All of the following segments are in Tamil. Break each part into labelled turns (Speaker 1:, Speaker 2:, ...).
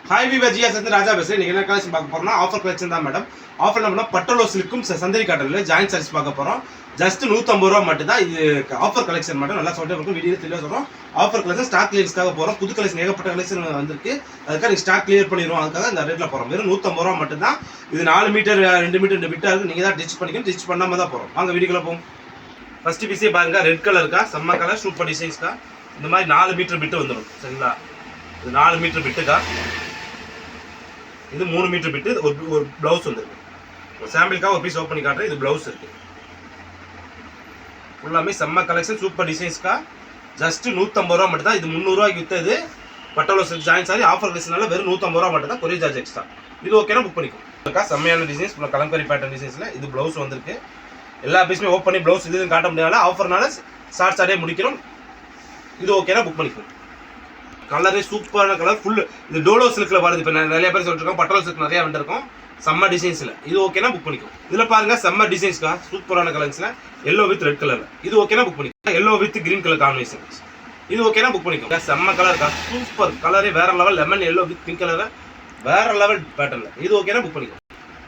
Speaker 1: ஹாய் விவாஜியாஸ் வந்து ராஜா பேசுகிறேன். நீங்கள் என்ன கலெக்ஷன் பார்க்க போகிறோம்னா ஆஃபர் கலெக்ஷன் தான் மேடம். ஆஃபர் என்ன பண்ணால் பட்டலோ சில்க்கும் சந்தரி காட்டனில் ஜாயின் சாரீஸ் பார்க்க போகிறோம். ஜஸ்ட் 150 ரூபா மட்டும் தான். இது ஆஃபர் கலெக்ஷன் மட்டும் நல்லா சொல்லிட்டு இருக்கும். வீடியோ தெளிவாக சொல்கிறோம். ஆஃபர் கலெக்ஷன் ஸ்டாக் கிளியர்ஸ்க்காக போகிறோம். புது கலெக்ஷன் ஏகப்பட்ட கலெக்ஷன் வந்திருக்கு. அதுக்காக நீங்கள் ஸ்டாக் கிளியர் பண்ணிடுவோம். அதுக்காக இந்த ரேட்டில் போகிறோம். வெறும் 150 ரூபா மட்டும் தான். இது 4 மீட்டர் 2 மீட்டர் 2 மீட்டர் இருக்குது. நீங்கள் தான் டிச் பண்ணிக்கணும். டிச் பண்ணாமல் தான் போகிறோம். வாங்க வீடியோக்குள்ள போகும். ஃபர்ஸ்ட் பீஸே பாருங்க. ரெட் கலருக்கா செம்ம கலர் சூப்பர் டிசைன்ஸ்க்கா. இந்த மாதிரி 4 மீட்டர் பிட்டு வந்துடும். சரிங்களா? இது 4 மீட்டர் பிட்டுக்கா. இது 3 மீட்டர் பிட்டு. ஒரு பிளவுஸ் வந்துருக்கு. ஒரு சாம்பிளுக்காக ஒரு பீஸ் ஓப்பன் பண்ணி காட்டுறேன். இது பிளவுஸ் இருக்கு. ஃபுல்லாமே செம்ம கலெக்ஷன் சூப்பர் டிசைன்ஸ்க்கா. ஜஸ்ட் 150 ரூபா மட்டும் தான். இது 300 ரூபாய்க்கு விற்றது Patole silk join sorry. Offer கலெக்ஷனால வெறும் 150 ரூபா மட்டும் தான். Courier charge extra. இது ஓகேனா புக் பண்ணிக்கும். செம்மையான டிசைன்ஸ் கலங்கரி பேட்டர்ன் டிசைன்ஸ்ல இது பிளவுஸ் வந்திருக்கு. எல்லா பீஸுமே ஓப்பன் பண்ணி பிளவுஸ் இது காட்ட முடியாத ஆஃபர்னால ஷார்ட்ஸாடே முடிக்கிறோம். இது ஓகேனா புக் பண்ணிக்கும். கலரே சூப்பரான கலர். ஃபுல் இது டோலோ சில்க்ல வருது. இப்போ நிறைய பேர் சொல்லிருக்கோம் பட்டோலோ சில்க் நிறைய வந்துருக்கும் செம்ம டிசைன்ஸ்ல. இது ஓகேனா புக் பண்ணிக்கும். இதுல பாருங்க செம்ம டிசைன்ஸ்க்கா சூப்பரான கலர்ஸ்ல எல்லோ வித் ரெட் கலர்ல. இது ஓகேனா புக் பண்ணிக்கும். Yellow with green colour combination. இது ஓகேனா புக் பண்ணிக்கும். செம்ம கலர்க்கா சூப்பர் கலரே வேற level. Lemon yellow with pink colour வேற லெவல் பேட்டர்ல. இது ஓகேனா புக் பண்ணிக்கும்.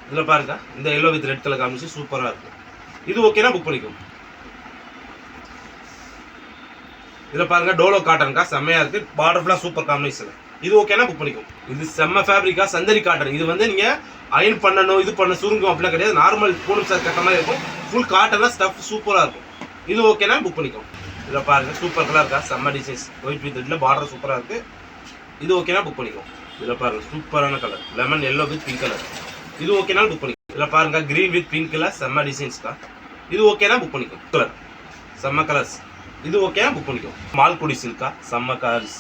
Speaker 1: இதுல பாருங்க இந்த yellow with red colour combination சூப்பரா இருக்கு. இது ஓகேனா புக் பண்ணிக்கும். இதுல பாருங்க டோலோ காட்டன்கா செம்மையா இருக்கு. பார்டர் ஃபுல்லா சூப்பர் காம்பினேஷன். இது ஓகேனா புக் பண்ணிக்கும். இது செம்ம ஃபேப்ரிக்கா சந்தரி காட்டன். இது வந்து நீங்க அயன் பண்ணணும் இது பண்ண சுருங்கும் அப்படிலாம் கிடையாது. நார்மல் பூனம் சார் கட்ட மாதிரி இருக்கும். ஃபுல் காட்டனா ஸ்டஃப் சூப்பரா இருக்கும். இது ஓகேனா புக் பண்ணிக்கும். இதுல பாருங்க சூப்பர் கலர் இருக்கா செம்ம டிசைன்ஸ் ஒயிட் வித் ரெட்ல பார்டர் சூப்பரா இருக்கு. இது ஓகேனா புக் பண்ணிக்கும். இதுல பாருங்க சூப்பரான colour lemon yellow with pink colour. இது ஓகேனா புக் பண்ணிக்கும். இதுல பாருங்க கிரீன் வித் பிங்க் கலர் செம்ம டிசைன்ஸ்க்கா. இது ஓகேனா புக் பண்ணிக்கும். கலர் செம்ம கலர்ஸ். இது ஓகேனா புக் பண்ணிக்கும். மால்குடி சில்கா செம்ம கலர்ஸ்.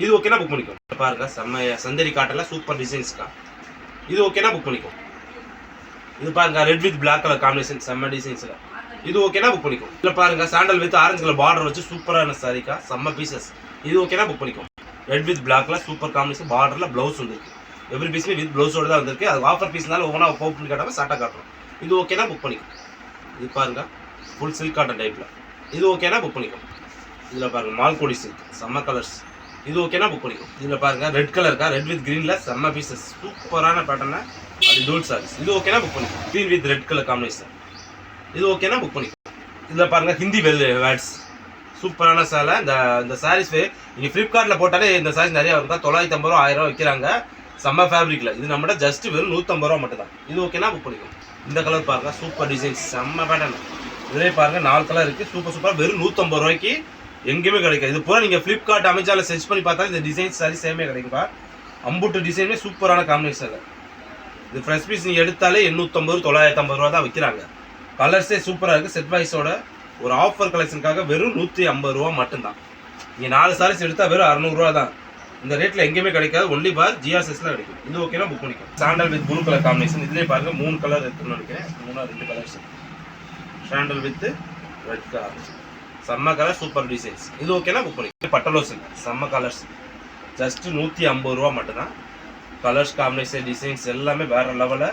Speaker 1: இது ஓகேனா புக் பண்ணிக்கும். பாருங்க செம்ம சந்தரி காட்டன்ல சூப்பர் டிசைன்ஸ்க்கா. இது ஓகேனா புக் பண்ணிக்கும். இது பாருங்க red with black colour combination செம்ம டிசைன்ஸ்ல. இது ஓகேனா புக் பண்ணிக்கும். இதுல பாருங்க sandal with orange colour border வச்சு சூப்பரான சாரிக்கா செம்ம பீசஸ். இது ஓகேனா புக் பண்ணிக்கும். ரெட் வித் பிளாக்ல சூப்பர் காம்பினேஷன் பார்டர்ல பிளவுஸ் வந்துருக்கு. எவ்ரி பீஸ்மே வித் பிளவுஸோட தான் வந்திருக்கு. அது ஆஃபர் பீஸ்னால ஒவ்வொன்றா ஓப்பன் காட்டாம சாட்டா காட்டுறோம். இது ஓகேனா புக் பண்ணிக்கும். இது பாருங்க ஃபுல் சில்க் காட்டன் டைப்ல. இது ஓகேனா புக் பண்ணிக்கும். இதுல பாருங்க மால்குடி சில்க் செம்ம கலர்ஸ். இது ஓகேனா புக் பண்ணிக்கும். இதுல பாருங்க ரெட் கலர்க்கா ரெட் வித் கிரீன்ல செம்ம பீசஸ் சூப்பரான பேட்டர்ல அது டூல் சாரீஸ். இது ஓகேனா புக் பண்ணிக்கும். Green with red colour combination. இது ஓகேனா புக் பண்ணிக்கும். இதுல பாருங்க ஹிந்தி வேர்ட்ஸ் சூப்பரான சேலை. இந்த சாரீஸ் நீங்க ஃபிளிப்கார்ட்ல போட்டாலே இந்த சாரீஸ் நிறைய இருக்கும். 950 ரூபா 1000 ரூபா விற்கிறாங்க செம்ம ஃபேப்ரிக்ல. இது நம்மகிட்ட ஜஸ்ட் வெறும் 150 ரூபா மட்டும் தான். இது ஓகேனா புக் பண்ணிக்கும். இந்த கலர் பாருங்க சூப்பர் டிசைன்ஸ் செம்ம பேட்டர்ன். இதுலேயே பாருங்க 4 கலர் இருக்கு. சூப்பர் சூப்பர் வெறும் 150 ரூபாய்க்கு எங்கேயுமே கிடைக்கும். இது பூரா நீங்க ஃபிளிப்கார்ட் அமேசான்ல சர்ச் பண்ணி பார்த்தா இந்த டிசைன்ஸ் சாரி சேமே கிடைக்கும்பா. அம்புட்டு டிசைனுமே சூப்பரான காம்பினேஷன். இது ஃப்ரெஷ் பீஸ் நீங்க எடுத்தாலே 850 950 ரூபா தான் விற்கிறாங்க. கலர்ஸே சூப்பரா இருக்கு. செட் வைஸோட ஒரு ஆஃபர் கலெக்ஷனுக்காக வெறும் 150 ரூபா மட்டும்தான். நீங்க 4 சாரீஸ் எடுத்தா வெறும் 600 ரூபா தான். இந்த ரேட்ல எங்கேயுமே கிடைக்காது. ஒன்லி பார் ஜிஆர்எஸ்ல கிடைக்கும். இது ஓகேனா புக் பண்ணிக்கும். Sandal with blue colour combination. இதுலேயே பாருங்க 3 கலர் இருக்குன்னு நினைக்கிறேன். 2 colours. Sandal with red colour செம்ம கலர் சூப்பர் டிசைன்ஸ். இது ஓகேனா புக் பண்ணிக்கும். பட்டலோ சில்க் செம்ம கலர்ஸ். ஜஸ்ட் 150 ரூபா மட்டும் தான். கலர்ஸ் காம்பினேஷன் டிசைன்ஸ் எல்லாமே வேற லெவலில்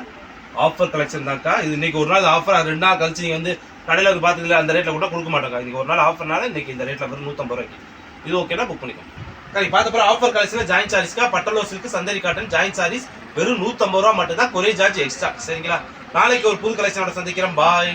Speaker 1: ஆஃபர் கலெக்ஷன் தான்க்கா. இது இன்னைக்கு ஒரு நாள் ஆஃபர். அது 2 நாள் கழிச்சு நீங்கள் வந்து கடையில் வந்து பார்த்ததுல அந்த ரேட்டில் கூட கொடுக்க மாட்டாங்க. இன்னைக்கு ஒரு நாள் ஆஃபர்னால இன்னைக்கு இந்த ரேட்டில் வரும் 150 ரூபாய்க்கு. இது ஓகேனா புக் பண்ணிக்கும். நீங்க பார்த்த offer collection join சாரீஸ்க்கா பட்டலோ silk Chandari cotton join saris வெறும் 150 ரூபா மட்டும் தான். Courier charge extra. சரிங்களா? நாளைக்கு ஒரு புது கலெக்ஷனோட சந்திக்கிறோம். பாய்.